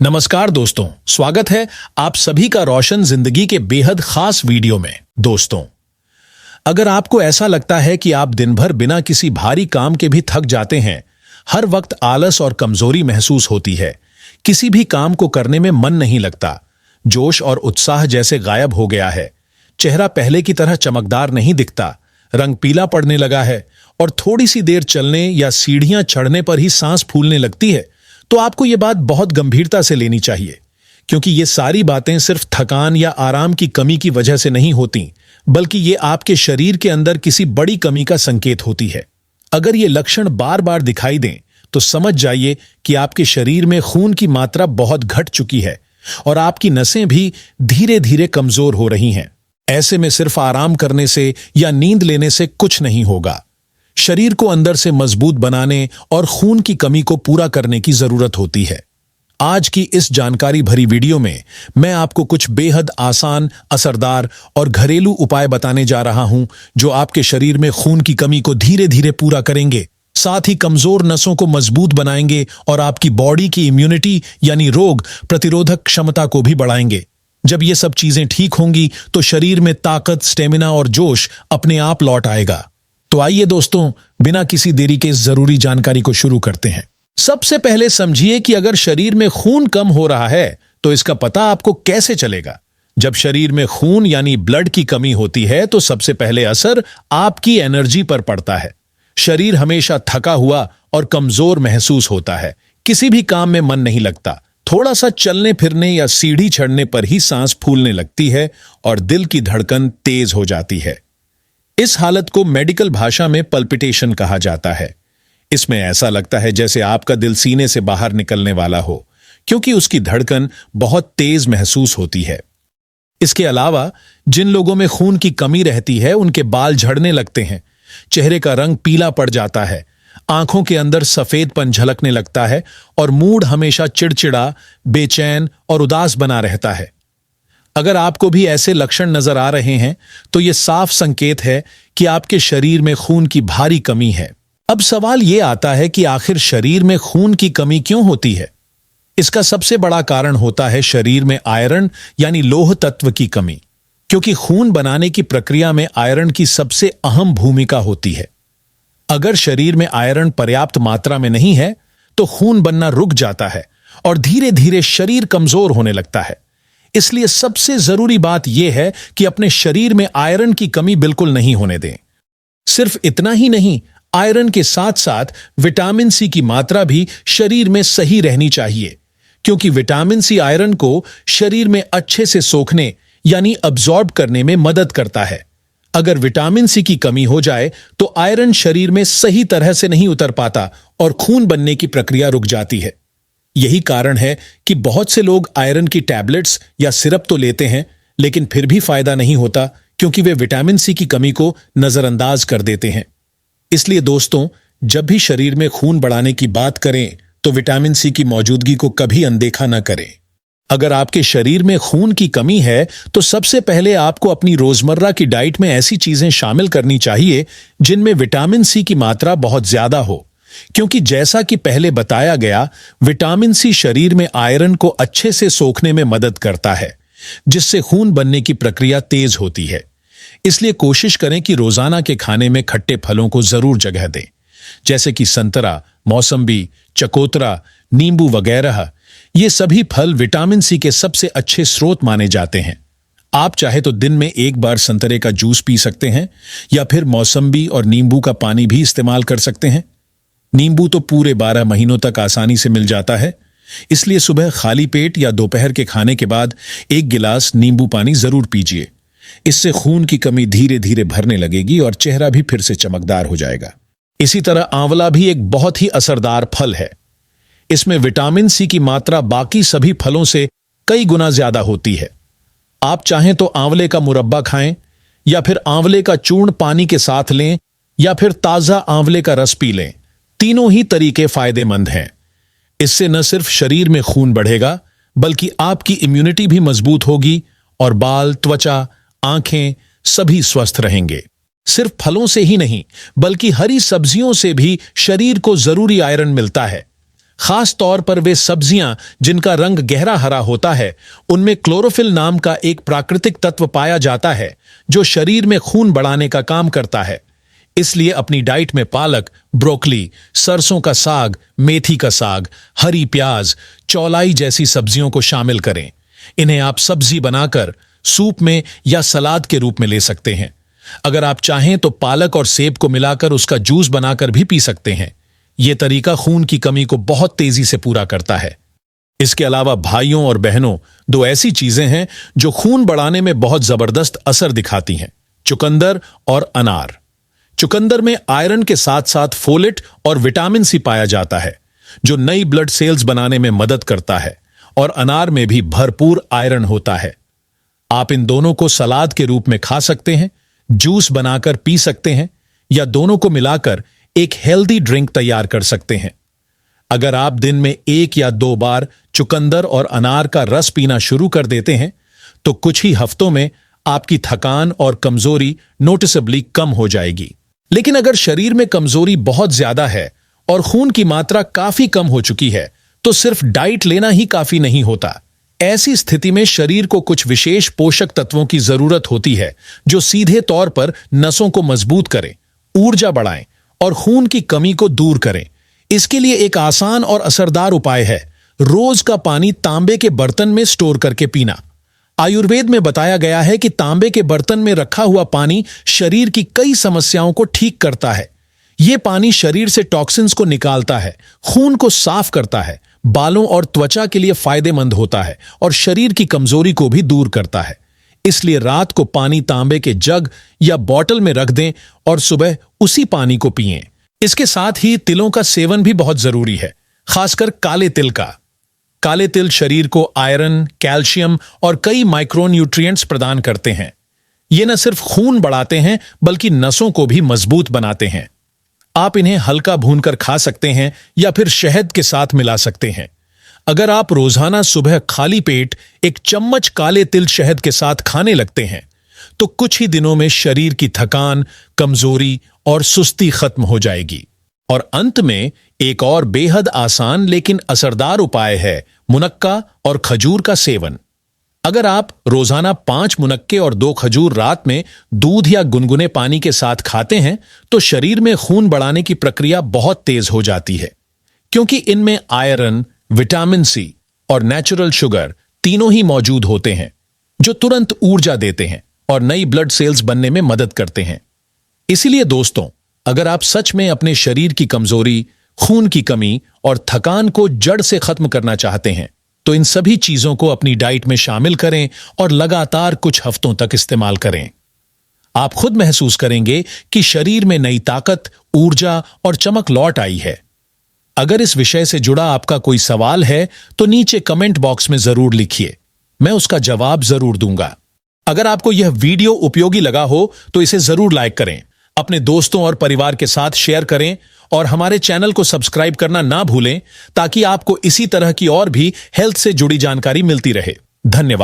नमस्कार दोस्तों, स्वागत है आप सभी का रोशन जिंदगी के बेहद खास वीडियो में। दोस्तों, अगर आपको ऐसा लगता है कि आप दिन भर बिना किसी भारी काम के भी थक जाते हैं, हर वक्त आलस और कमजोरी महसूस होती है, किसी भी काम को करने में मन नहीं लगता, जोश और उत्साह जैसे गायब हो गया है, चेहरा पहले की तरह चमकदार नहीं दिखता, रंग पीला पड़ने लगा है और थोड़ी सी देर चलने या सीढ़ियां चढ़ने पर ही सांस फूलने लगती है, तो आपको ये बात बहुत गंभीरता से लेनी चाहिए, क्योंकि ये सारी बातें सिर्फ थकान या आराम की कमी की वजह से नहीं होती, बल्कि ये आपके शरीर के अंदर किसी बड़ी कमी का संकेत होती है। अगर ये लक्षण बार बार दिखाई दें, तो समझ जाइए कि आपके शरीर में खून की मात्रा बहुत घट चुकी है और आपकी नसें भी धीरे धीरे कमजोर हो रही हैं। ऐसे में सिर्फ आराम करने से या नींद लेने से कुछ नहीं होगा। शरीर को अंदर से मजबूत बनाने और खून की कमी को पूरा करने की जरूरत होती है। आज की इस जानकारी भरी वीडियो में मैं आपको कुछ बेहद आसान, असरदार और घरेलू उपाय बताने जा रहा हूं, जो आपके शरीर में खून की कमी को धीरे धीरे पूरा करेंगे, साथ ही कमजोर नसों को मजबूत बनाएंगे और आपकी बॉडी की इम्यूनिटी यानी रोग प्रतिरोधक क्षमता को भी बढ़ाएंगे। जब ये सब चीजें ठीक होंगी तो शरीर में ताकत, स्टेमिना और जोश अपने आप लौट आएगा। तो आइए दोस्तों, बिना किसी देरी के इस जरूरी जानकारी को शुरू करते हैं। सबसे पहले समझिए कि अगर शरीर में खून कम हो रहा है तो इसका पता आपको कैसे चलेगा। जब शरीर में खून यानी ब्लड की कमी होती है तो सबसे पहले असर आपकी एनर्जी पर पड़ता है। शरीर हमेशा थका हुआ और कमजोर महसूस होता है, किसी भी काम में मन नहीं लगता, थोड़ा सा चलने फिरने या सीढ़ी चढ़ने पर ही सांस फूलने लगती है और दिल की धड़कन तेज हो जाती है। इस हालत को मेडिकल भाषा में पल्पिटेशन कहा जाता है। इसमें ऐसा लगता है जैसे आपका दिल सीने से बाहर निकलने वाला हो, क्योंकि उसकी धड़कन बहुत तेज महसूस होती है। इसके अलावा जिन लोगों में खून की कमी रहती है, उनके बाल झड़ने लगते हैं, चेहरे का रंग पीला पड़ जाता है, आंखों के अंदर सफेदपन झलकने लगता है और मूड हमेशा चिड़चिड़ा, बेचैन और उदास बना रहता है। अगर आपको भी ऐसे लक्षण नजर आ रहे हैं तो यह साफ संकेत है कि आपके शरीर में खून की भारी कमी है। अब सवाल यह आता है कि आखिर शरीर में खून की कमी क्यों होती है। इसका सबसे बड़ा कारण होता है शरीर में आयरन यानी लौह तत्व की कमी, क्योंकि खून बनाने की प्रक्रिया में आयरन की सबसे अहम भूमिका होती है। अगर शरीर में आयरन पर्याप्त मात्रा में नहीं है तो खून बनना रुक जाता है और धीरे धीरे शरीर कमजोर होने लगता है। इसलिए सबसे जरूरी बात यह है कि अपने शरीर में आयरन की कमी बिल्कुल नहीं होने दें। सिर्फ इतना ही नहीं, आयरन के साथ साथ विटामिन सी की मात्रा भी शरीर में सही रहनी चाहिए, क्योंकि विटामिन सी आयरन को शरीर में अच्छे से सोखने यानी अब्जॉर्ब करने में मदद करता है। अगर विटामिन सी की कमी हो जाए तो आयरन शरीर में सही तरह से नहीं उतर पाता और खून बनने की प्रक्रिया रुक जाती है। यही कारण है कि बहुत से लोग आयरन की टैबलेट्स या सिरप तो लेते हैं, लेकिन फिर भी फायदा नहीं होता, क्योंकि वे विटामिन सी की कमी को नजरअंदाज कर देते हैं। इसलिए दोस्तों, जब भी शरीर में खून बढ़ाने की बात करें तो विटामिन सी की मौजूदगी को कभी अनदेखा न करें। अगर आपके शरीर में खून की कमी है तो सबसे पहले आपको अपनी रोजमर्रा की डाइट में ऐसी चीजें शामिल करनी चाहिए जिनमें विटामिन सी की मात्रा बहुत ज्यादा हो, क्योंकि जैसा कि पहले बताया गया, विटामिन सी शरीर में आयरन को अच्छे से सोखने में मदद करता है, जिससे खून बनने की प्रक्रिया तेज होती है। इसलिए कोशिश करें कि रोजाना के खाने में खट्टे फलों को जरूर जगह दें, जैसे कि संतरा, मौसम्बी, चकोतरा, नींबू वगैरह। ये सभी फल विटामिन सी के सबसे अच्छे स्रोत माने जाते हैं। आप चाहे तो दिन में एक बार संतरे का जूस पी सकते हैं या फिर मौसम्बी और नींबू का पानी भी इस्तेमाल कर सकते हैं। नींबू तो पूरे 12 महीनों तक आसानी से मिल जाता है, इसलिए सुबह खाली पेट या दोपहर के खाने के बाद 1 गिलास नींबू पानी जरूर पीजिए। इससे खून की कमी धीरे धीरे भरने लगेगी और चेहरा भी फिर से चमकदार हो जाएगा। इसी तरह आंवला भी एक बहुत ही असरदार फल है। इसमें विटामिन सी की मात्रा बाकी सभी फलों से कई गुना ज्यादा होती है। आप चाहें तो आंवले का मुरब्बा खाएं या फिर आंवले का चूर्ण पानी के साथ लें या फिर ताजा आंवले का रस पी लें। तीनों ही तरीके फायदेमंद हैं। इससे न सिर्फ शरीर में खून बढ़ेगा, बल्कि आपकी इम्यूनिटी भी मजबूत होगी और बाल, त्वचा, आंखें सभी स्वस्थ रहेंगे। सिर्फ फलों से ही नहीं, बल्कि हरी सब्जियों से भी शरीर को जरूरी आयरन मिलता है। खास तौर पर वे सब्जियां जिनका रंग गहरा हरा होता है, उनमें क्लोरोफिल नाम का एक प्राकृतिक तत्व पाया जाता है जो शरीर में खून बढ़ाने का काम करता है। इसलिए अपनी डाइट में पालक, ब्रोकली, सरसों का साग, मेथी का साग, हरी प्याज, चौलाई जैसी सब्जियों को शामिल करें। इन्हें आप सब्जी बनाकर सूप में या सलाद के रूप में ले सकते हैं। अगर आप चाहें तो पालक और सेब को मिलाकर उसका जूस बनाकर भी पी सकते हैं। यह तरीका खून की कमी को बहुत तेजी से पूरा करता है। इसके अलावा भाइयों और बहनों, दो ऐसी चीजें हैं जो खून बढ़ाने में बहुत जबरदस्त असर दिखाती हैं: चुकंदर और अनार। चुकंदर में आयरन के साथ साथ फोलेट और विटामिन सी पाया जाता है, जो नई ब्लड सेल्स बनाने में मदद करता है, और अनार में भी भरपूर आयरन होता है। आप इन दोनों को सलाद के रूप में खा सकते हैं, जूस बनाकर पी सकते हैं, या दोनों को मिलाकर एक हेल्दी ड्रिंक तैयार कर सकते हैं। अगर आप दिन में 1 या 2 बार चुकंदर और अनार का रस पीना शुरू कर देते हैं तो कुछ ही हफ्तों में आपकी थकान और कमजोरी नोटिसेबली कम हो जाएगी। लेकिन अगर शरीर में कमजोरी बहुत ज्यादा है और खून की मात्रा काफी कम हो चुकी है तो सिर्फ डाइट लेना ही काफी नहीं होता। ऐसी स्थिति में शरीर को कुछ विशेष पोषक तत्वों की जरूरत होती है जो सीधे तौर पर नसों को मजबूत करें, ऊर्जा बढ़ाएं और खून की कमी को दूर करें। इसके लिए एक आसान और असरदार उपाय है रोज का पानी तांबे के बर्तन में स्टोर करके पीना। आयुर्वेद में बताया गया है कि तांबे के बर्तन में रखा हुआ पानी शरीर की कई समस्याओं को ठीक करता है। यह पानी शरीर से टॉक्सिन्स को निकालता है, खून को साफ करता है, बालों और त्वचा के लिए फायदेमंद होता है और शरीर की कमजोरी को भी दूर करता है। इसलिए रात को पानी तांबे के जग या बॉटल में रख दें और सुबह उसी पानी को पिएं। इसके साथ ही तिलों का सेवन भी बहुत जरूरी है, खासकर काले तिल का। काले तिल शरीर को आयरन, कैल्शियम और कई माइक्रोन्यूट्रिएंट्स प्रदान करते हैं। ये न सिर्फ खून बढ़ाते हैं बल्कि नसों को भी मजबूत बनाते हैं। आप इन्हें हल्का भूनकर खा सकते हैं या फिर शहद के साथ मिला सकते हैं। अगर आप रोजाना सुबह खाली पेट 1 चम्मच काले तिल शहद के साथ खाने लगते हैं तो कुछ ही दिनों में शरीर की थकान, कमजोरी और सुस्ती खत्म हो जाएगी। और अंत में एक और बेहद आसान लेकिन असरदार उपाय है मुनक्का और खजूर का सेवन। अगर आप रोजाना 5 मुनक्के और 2 खजूर रात में दूध या गुनगुने पानी के साथ खाते हैं तो शरीर में खून बढ़ाने की प्रक्रिया बहुत तेज हो जाती है, क्योंकि इनमें आयरन, विटामिन सी और नेचुरल शुगर तीनों ही मौजूद होते हैं जो तुरंत ऊर्जा देते हैं और नई ब्लड सेल्स बनने में मदद करते हैं। इसीलिए दोस्तों, अगर आप सच में अपने शरीर की कमजोरी, खून की कमी और थकान को जड़ से खत्म करना चाहते हैं तो इन सभी चीजों को अपनी डाइट में शामिल करें और लगातार कुछ हफ्तों तक इस्तेमाल करें। आप खुद महसूस करेंगे कि शरीर में नई ताकत, ऊर्जा और चमक लौट आई है। अगर इस विषय से जुड़ा आपका कोई सवाल है तो नीचे कमेंट बॉक्स में जरूर लिखिए, मैं उसका जवाब जरूर दूंगा। अगर आपको यह वीडियो उपयोगी लगा हो तो इसे जरूर लाइक करें, अपने दोस्तों और परिवार के साथ शेयर करें और हमारे चैनल को सब्सक्राइब करना ना भूलें ताकि आपको इसी तरह की और भी हेल्थ से जुड़ी जानकारी मिलती रहे। धन्यवाद।